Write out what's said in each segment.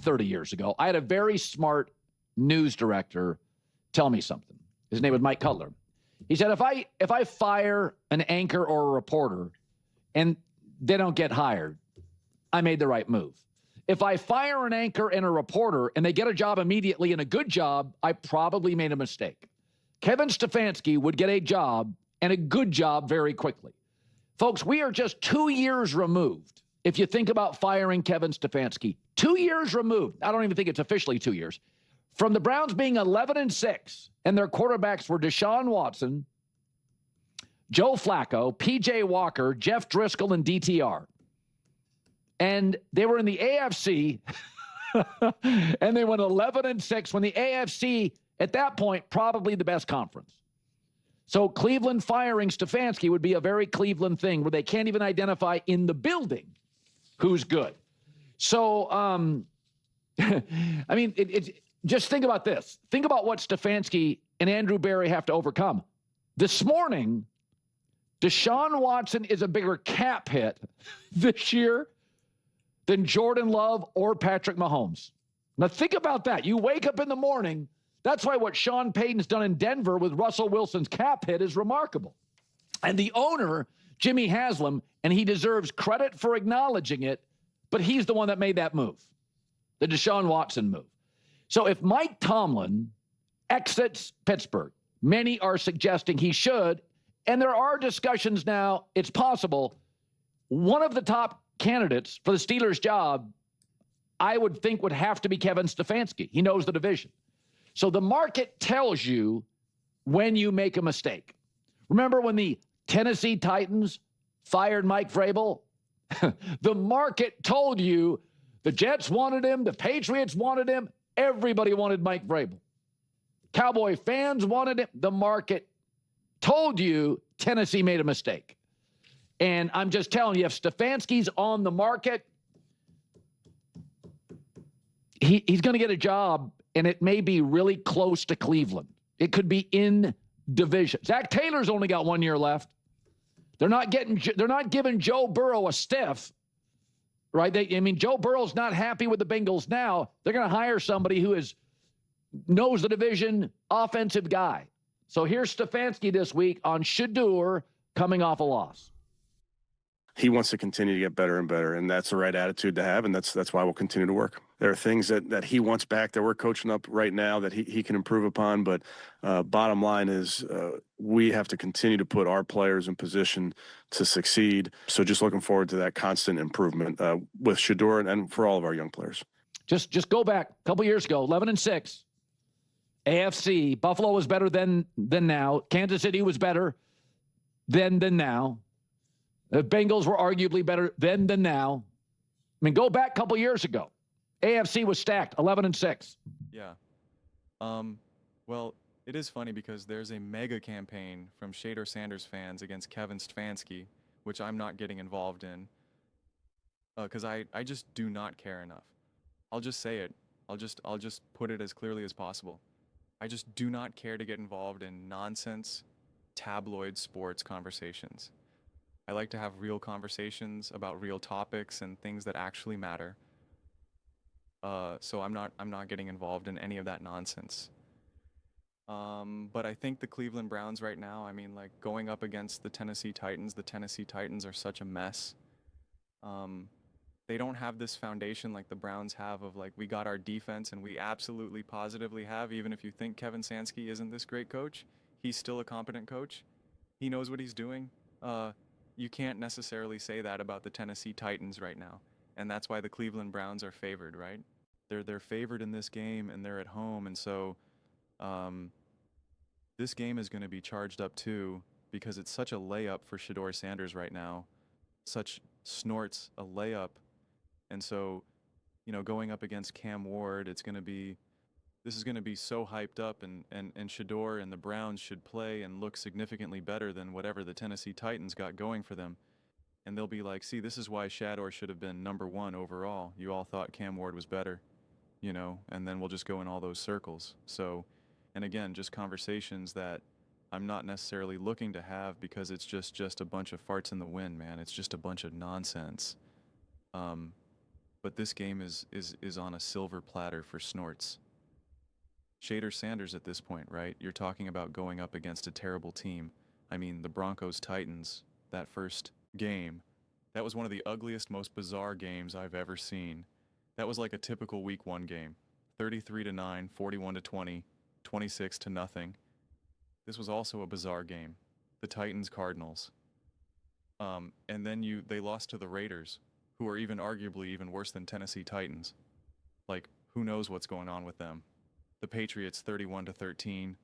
30 years ago, I had a very smart news director tell me something. His name was Mike Cutler. He said, if I fire an anchor or a reporter and they don't get hired, I made the right move. If I fire an anchor and a reporter and they get a job immediately and a good job, I probably made a mistake. Kevin Stefanski would get a job and a good job very quickly. Folks, we are just 2 years removed. If you think about firing Kevin Stefanski, 2 years removed. I don't even think it's officially 2 years from the Browns being 11-6, and their quarterbacks were Deshaun Watson, Joe Flacco, P.J. Walker, Jeff Driscoll, and DTR. And they were in the AFC, and they went 11-6 when the AFC, at that point, probably the best conference. So Cleveland firing Stefanski would be a very Cleveland thing where they can't even identify in the building who's good. So, I mean, just think about this. Think about what Stefanski and Andrew Berry have to overcome. This morning, Deshaun Watson is a bigger cap hit this year than Jordan Love or Patrick Mahomes. Now think about that. You wake up in the morning. That's why what Sean Payton's done in Denver with Russell Wilson's cap hit is remarkable. And the owner, Jimmy Haslam, and he deserves credit for acknowledging it, but he's the one that made that move, the Deshaun Watson move. So if Mike Tomlin exits Pittsburgh, many are suggesting he should, and there are discussions now, it's possible, one of the top candidates for the Steelers' job, I would think would have to be Kevin Stefanski. He knows the division. So the market tells you when you make a mistake. Remember when the Tennessee Titans fired Mike Vrabel? The market told you the Jets wanted him, the Patriots wanted him, everybody wanted Mike Vrabel. Cowboy fans wanted him. The market told you Tennessee made a mistake. And I'm just telling you, if Stefanski's on the market, he's going to get a job, and it may be really close to Cleveland. It could be in division. Zach Taylor's only got 1 year left. They're not giving Joe Burrow a stiff, right? Joe Burrow's not happy with the Bengals now. They're going to hire somebody who knows the division, offensive guy. So here's Stefanski this week on Shedeur coming off a loss. He wants to continue to get better and better, and that's the right attitude to have, and that's why we'll continue to work. There are things that he wants back that we're coaching up right now that he can improve upon, but bottom line is we have to continue to put our players in position to succeed. So just looking forward to that constant improvement with Shedeur and for all of our young players. Just go back a couple years ago, 11-6. AFC, Buffalo was better than now. Kansas City was better than now. The Bengals were arguably better then than now. I mean, go back a couple years ago. AFC was stacked, 11-6. Yeah. Well, it is funny because there's a mega campaign from Shedeur Sanders fans against Kevin Stefanski, which I'm not getting involved in because I just do not care enough. I'll just say it. I'll just put it as clearly as possible. I just do not care to get involved in nonsense tabloid sports conversations. I like to have real conversations about real topics and things that actually matter. So I'm not getting involved in any of that nonsense. But I think the Cleveland Browns right now, I mean, like going up against the Tennessee Titans are such a mess. They don't have this foundation like the Browns have of like, we got our defense, and we absolutely positively have, even if you think Kevin Stefanski isn't this great coach, he's still a competent coach. He knows what he's doing. You can't necessarily say that about the Tennessee Titans right now. And that's why the Cleveland Browns are favored, right? They're favored in this game, and they're at home. And so this game is going to be charged up too, because it's such a layup for Shedeur Sanders right now. Such snorts a layup. And so, going up against Cam Ward, this is going to be so hyped up, and Shedeur and the Browns should play and look significantly better than whatever the Tennessee Titans got going for them. And they'll be like, see, this is why Shedeur should have been #1 overall. You all thought Cam Ward was better, and then we'll just go in all those circles. So, and again, just conversations that I'm not necessarily looking to have because it's just a bunch of farts in the wind, man. It's just a bunch of nonsense. but this game is on a silver platter for Snorts. Shedeur Sanders at this point, right? You're talking about going up against a terrible team. I mean, the Broncos-Titans, that first game, that was one of the ugliest, most bizarre games I've ever seen. That was like a typical week 1 game. 33-9, 41-20, 26-0. This was also a bizarre game. The Titans-Cardinals. And then they lost to the Raiders, who are arguably even worse than Tennessee Titans. Like, who knows what's going on with them? The Patriots 31-13,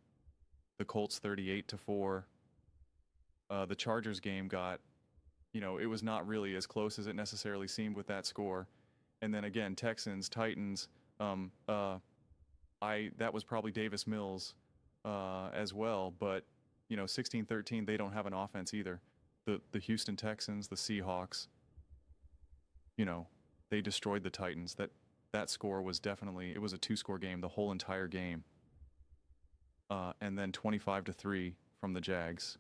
the Colts 38-4. The Chargers game got, it was not really as close as it necessarily seemed with that score. And then again, Texans, Titans, that was probably Davis Mills as well, but 16-13, they don't have an offense either. The Houston Texans, the Seahawks, they destroyed the Titans. That score was definitely, it was a 2-score game the whole entire game. And then 25-3 from the Jags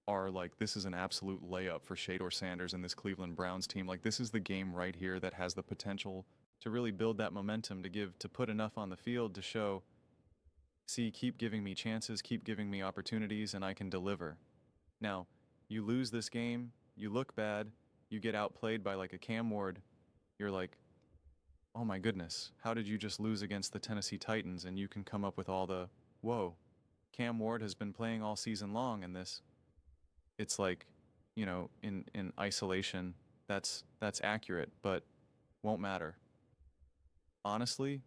are like, this is an absolute layup for Shedeur Sanders and this Cleveland Browns team. Like, this is the game right here that has the potential to really build that momentum, to put enough on the field to show, see, keep giving me chances, keep giving me opportunities, and I can deliver. Now, you lose this game, you look bad, you get outplayed by like a Cam Ward, you're like, oh my goodness, how did you just lose against the Tennessee Titans? And you can come up with all the, whoa, Cam Ward has been playing all season long in this. It's like, in isolation, that's accurate, but won't matter. Honestly,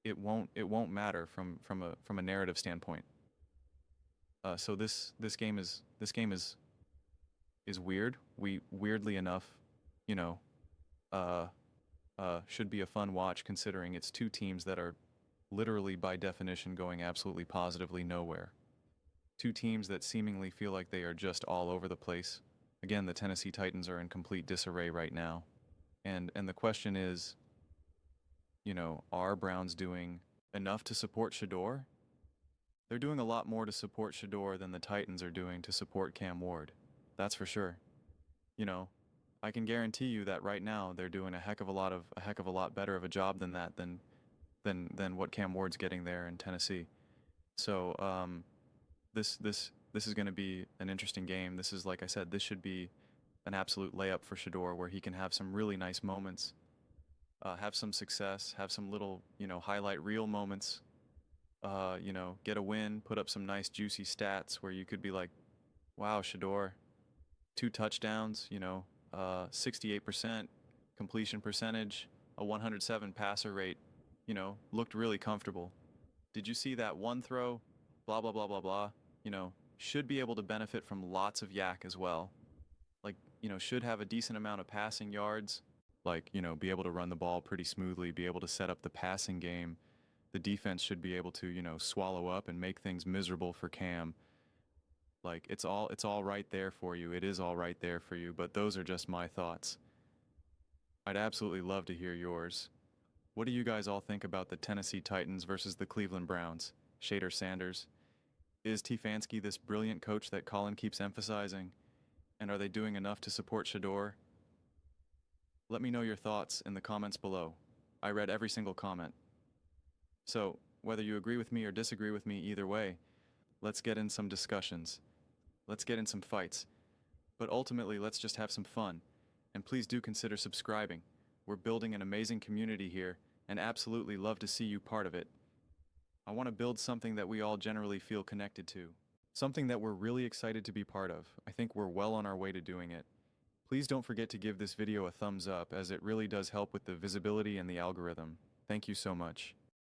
it won't matter from a narrative standpoint. So this game is weird. Weirdly enough, should be a fun watch, considering it's 2 teams that are literally by definition going absolutely positively nowhere. 2 teams that seemingly feel like they are just all over the place. Again, the Tennessee Titans are in complete disarray right now. And the question is, are Browns doing enough to support Shedeur? They're doing a lot more to support Shedeur than the Titans are doing to support Cam Ward. That's for sure. I can guarantee you that right now they're doing a heck of a lot better of a job than that than what Cam Ward's getting there in Tennessee. So this is going to be an interesting game. This is, like I said, this should be an absolute layup for Shedeur, where he can have some really nice moments, have some success, have some little highlight reel moments. Get a win, put up some nice juicy stats where you could be like, wow, Shedeur, 2 touchdowns, 68% completion percentage, a 107 passer rate, looked really comfortable. Did you see that one throw? Blah, blah, blah, blah, blah. Should be able to benefit from lots of yak as well. Like, should have a decent amount of passing yards. Like, be able to run the ball pretty smoothly, be able to set up the passing game. The defense should be able to, swallow up and make things miserable for Cam. Like, it's all right there for you. It is all right there for you, but those are just my thoughts. I'd absolutely love to hear yours. What do you guys all think about the Tennessee Titans versus the Cleveland Browns? Shedeur Sanders. Is Stefanski this brilliant coach that Colin keeps emphasizing? And are they doing enough to support Shedeur? Let me know your thoughts in the comments below. I read every single comment. So, whether you agree with me or disagree with me, either way, let's get in some discussions. Let's get in some fights. But ultimately, let's just have some fun. And please do consider subscribing. We're building an amazing community here, and absolutely love to see you part of it. I want to build something that we all generally feel connected to. Something that we're really excited to be part of. I think we're well on our way to doing it. Please don't forget to give this video a thumbs up, as it really does help with the visibility and the algorithm. Thank you so much.